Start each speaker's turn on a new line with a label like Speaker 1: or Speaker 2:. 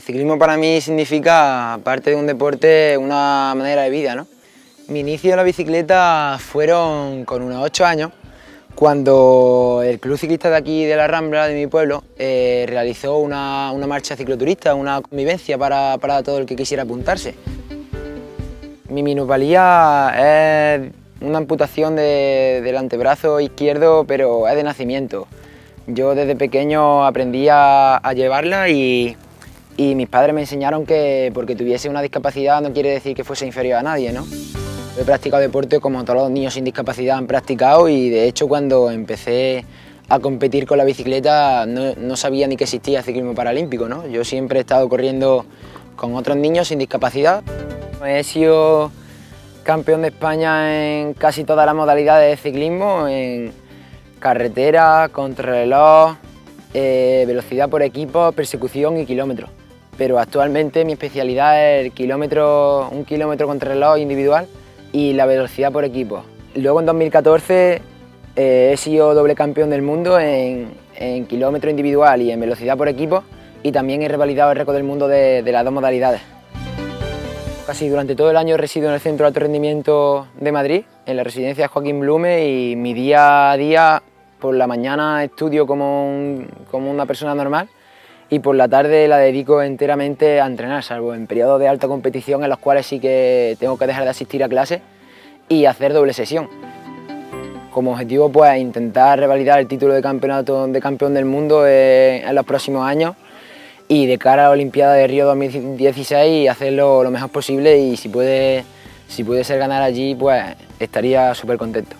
Speaker 1: ciclismo para mí significa, aparte de un deporte, una manera de vida, ¿no? Mi inicio en la bicicleta fueron con unos 8 años, cuando el club ciclista de aquí, de la Rambla, de mi pueblo, realizó una marcha cicloturista, una convivencia para todo el que quisiera apuntarse. Mi minusvalía es una amputación del antebrazo izquierdo, pero es de nacimiento. Yo desde pequeño aprendí a llevarla y mis padres me enseñaron que porque tuviese una discapacidad no quiere decir que fuese inferior a nadie, ¿no? He practicado deporte como todos los niños sin discapacidad han practicado y de hecho cuando empecé a competir con la bicicleta no sabía ni que existía el ciclismo paralímpico, ¿no? Yo siempre he estado corriendo con otros niños sin discapacidad. He sido campeón de España en casi todas las modalidades de ciclismo, en carretera, contrarreloj, velocidad por equipo, persecución y kilómetros. Pero actualmente mi especialidad es el kilómetro, un kilómetro contrarreloj individual y la velocidad por equipo. Luego en 2014 he sido doble campeón del mundo en kilómetro individual y en velocidad por equipo y también he revalidado el récord del mundo de las dos modalidades. Casi durante todo el año resido en el Centro de Alto Rendimiento de Madrid, en la residencia Joaquín Blume, y mi día a día, por la mañana estudio como una persona normal y por la tarde la dedico enteramente a entrenar, salvo en periodos de alta competición en los cuales sí que tengo que dejar de asistir a clases y hacer doble sesión. Como objetivo, pues intentar revalidar el título de campeón del mundo en los próximos años y de cara a la Olimpiada de Río 2016 hacerlo lo mejor posible y si puede ser ganar allí, pues estaría súper contento.